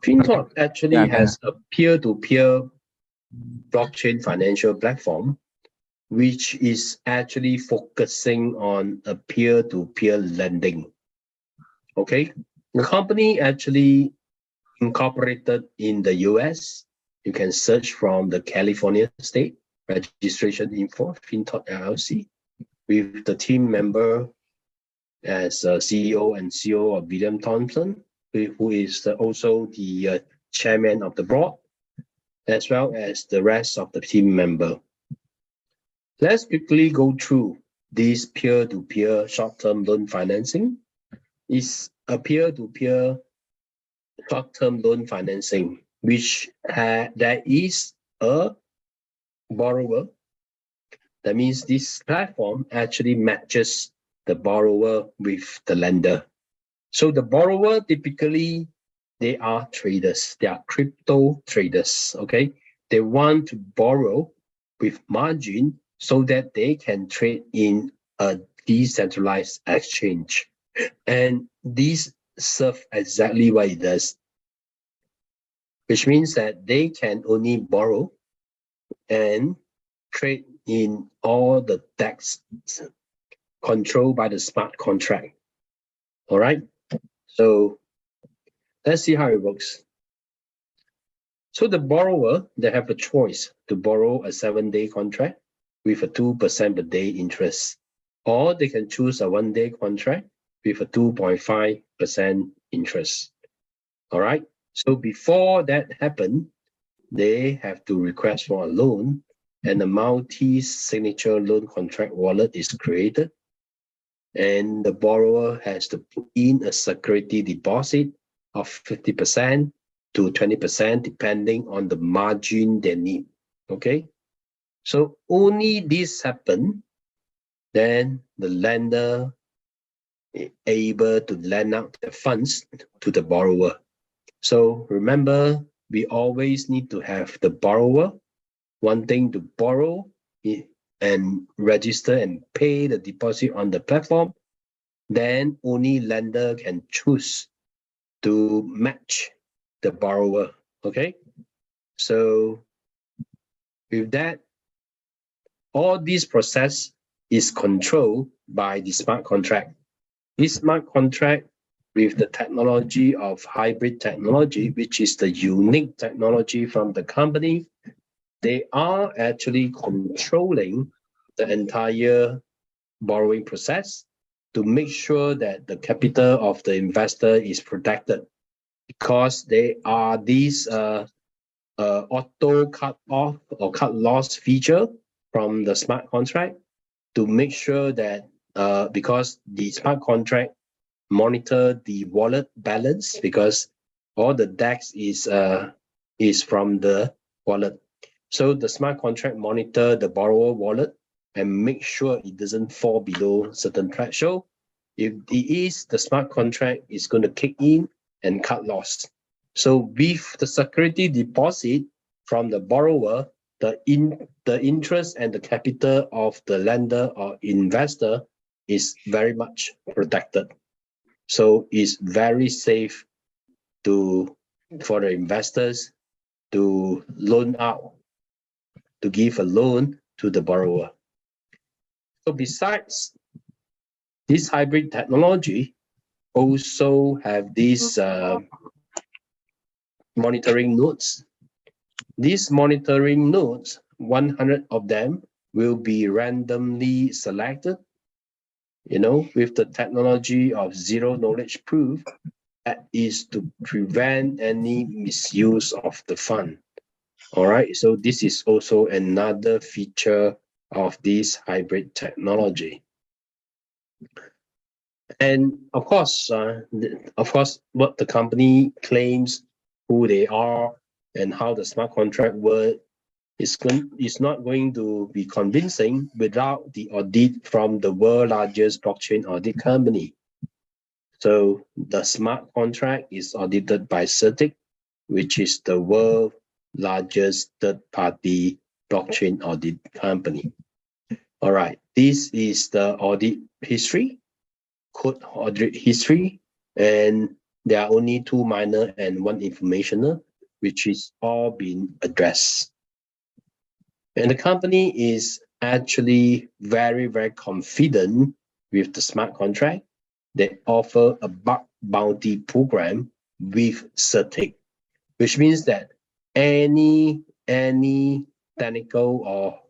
Fintoch actually Yeah, has a peer-to-peer blockchain financial platform, which is actually focusing on a peer-to-peer lending. Okay, the company actually incorporated in the US. You can search from the California state registration info, Fintoch LLC, with the team member as CEO and CEO of William Thompson, who is also the chairman of the board, as well as the rest of the team member. Let's quickly go through this peer-to-peer short-term loan financing. It's a peer-to-peer short-term loan financing, which there is a borrower. That means this platform actually matches the borrower with the lender. So the borrower typically, they are traders. They are crypto traders, okay? They want to borrow with margin so that they can trade in a decentralized exchange. And this serves exactly what it does, which means that they can only borrow and trade in all the DEX controlled by the smart contract. All right, so let's see how it works. So the borrower, they have a choice to borrow a 7-day contract with a 2% per day interest, or they can choose a 1-day contract with a 2.5% interest. All right, so before that happens, they have to request for a loan, and a multi-signature loan contract wallet is created, and the borrower has to put in a security deposit of 50% to 20% depending on the margin they need. Okay, so only this happen, then the lender is able to lend out the funds to the borrower. So remember, we always need to have the borrower wanting to borrow and register and pay the deposit on the platform. Then only lender can choose to match the borrower. Okay, so with that, all this process is controlled by the smart contract. This smart contract with the technology of HyBriid technology, which is the unique technology from the company, they are actually controlling the entire borrowing process to make sure that the capital of the investor is protected, because they are these auto cut off or cut loss feature from the smart contract to make sure that because the smart contract monitor the wallet balance, because all the DEX is from the wallet. So the smart contract monitor the borrower wallet and make sure it doesn't fall below certain threshold. If it is, the smart contract is going to kick in and cut loss. So with the security deposit from the borrower, the interest and the capital of the lender or investor is very much protected. So it's very safe for the investors to loan out, to give a loan to the borrower. So besides this HyBriid technology, also have these monitoring nodes. These monitoring nodes, 100 of them will be randomly selected, with the technology of zero knowledge proof, that is to prevent any misuse of the fund. All right, so this is also another feature of this HyBriid technology. And of course, what the company claims, who they are, and how the smart contract works is not going to be convincing without the audit from the world's largest blockchain audit company. So the smart contract is audited by CertiK, which is the world's largest third-party blockchain audit company. All right, this is the audit history, code audit history, and There are only 2 minor and 1 informational, which is all being addressed. And the company is actually very, very confident with the smart contract. They offer a bug bounty program with Certic, which means that any technical or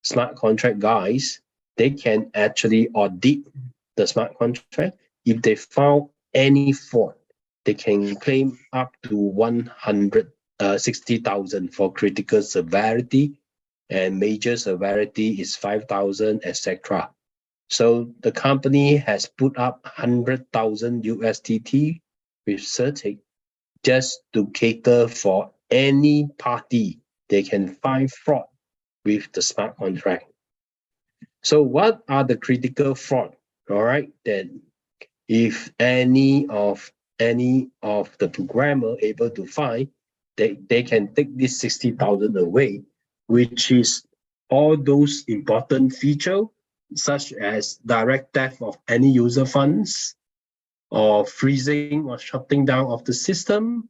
smart contract guys, they can actually audit the smart contract. If they found any fault, they can claim up to 160,000 for critical severity, and major severity is 5,000, etc. So the company has put up 100,000 USDT with Certic just to cater for any party they can find fraud with the smart contract. So what are the critical fraud? All right, then if any of the programmer able to find, they can take this 60,000 away, which is all those important features such as direct theft of any user funds, or freezing or shutting down of the system,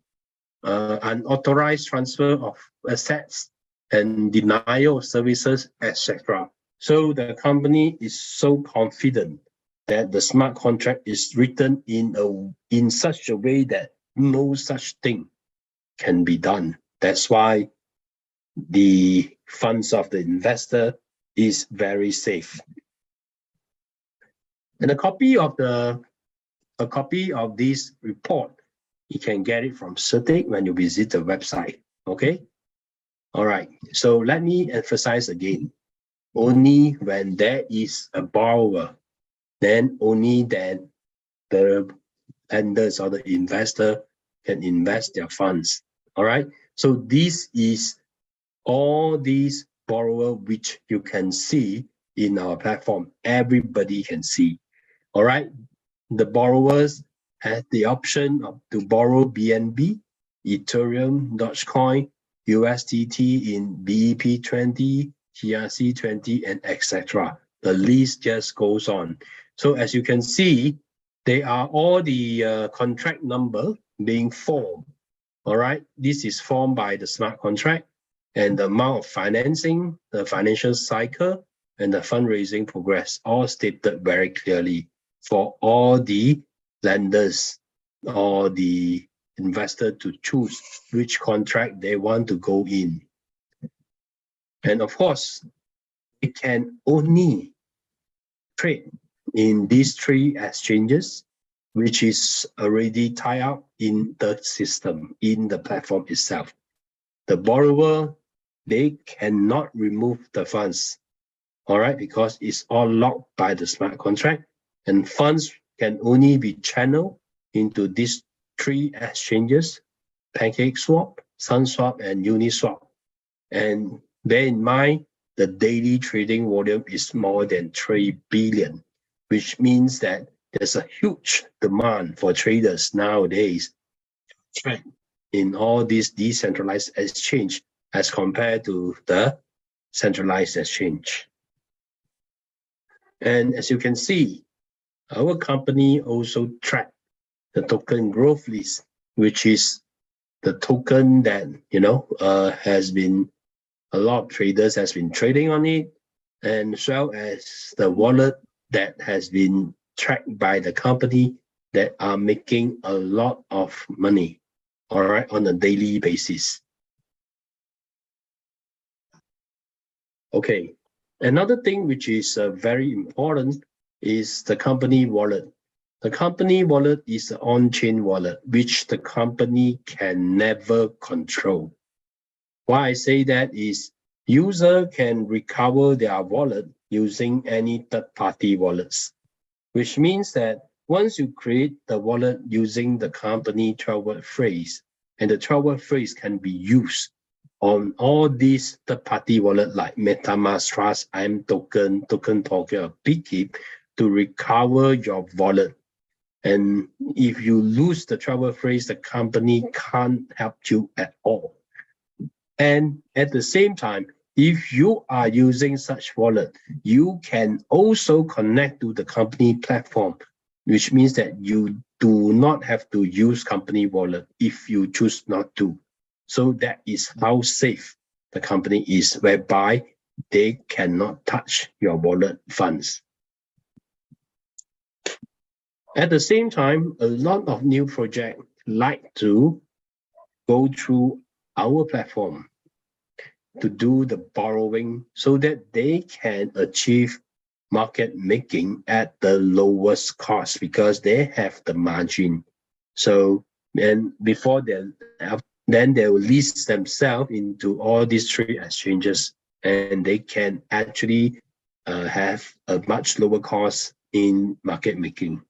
unauthorized transfer of assets, and denial of services, etc. So the company is so confident that the smart contract is written in such a way that no such thing can be done. That's why the funds of the investor is very safe. And a copy of this report, you can get it from Certic when you visit the website. Okay. All right. So let me emphasize again. Only when there is a borrower, then only then the lenders or the investor can invest their funds. All right. So this is all these borrower which you can see in our platform. Everybody can see. All right. The borrowers have the option to borrow BNB, Ethereum, Dogecoin, USDT in BEP20, TRC20, and etc. The list just goes on. So as you can see, they are all the contract number being formed. All right, this is formed by the smart contract, and the amount of financing, the financial cycle, and the fundraising progress, all stated very clearly for all the lenders or the investor to choose which contract they want to go in. And of course, it can only trade in these 3 exchanges, which is already tied up in the system, in the platform itself. The borrower, they cannot remove the funds, all right, because it's all locked by the smart contract, and funds can only be channeled into these 3 exchanges: PancakeSwap, SunSwap, and Uniswap. And bear in mind, the daily trading volume is more than 3 billion, which means that there's a huge demand for traders nowadays to trade in all these decentralized exchange as compared to the centralized exchange. And as you can see, our company also track the token growth list, which is the token that has been a lot of traders has been trading on it, and as well as the wallet that has been tracked by the company that are making a lot of money, all right, on a daily basis. Okay, another thing which is very important is the company wallet. The company wallet is an on-chain wallet, which the company can never control. Why I say that is user can recover their wallet using any third-party wallets, which means that once you create the wallet using the company 12-word phrase, and the 12-word phrase can be used on all these third-party wallets like MetaMask, Trust, IM Token Pocket, or Bitkeep to recover your wallet. And if you lose the 12-word phrase, the company can't help you at all. And at the same time, if you are using such wallet, you can also connect to the company platform, which means that you do not have to use company wallet if you choose not to. So that is how safe the company is, whereby they cannot touch your wallet funds. At the same time, a lot of new projects like to go through our platform to do the borrowing so that they can achieve market making at the lowest cost because they have the margin. So then before then they will list themselves into all these three exchanges, and they can actually have a much lower cost in market making.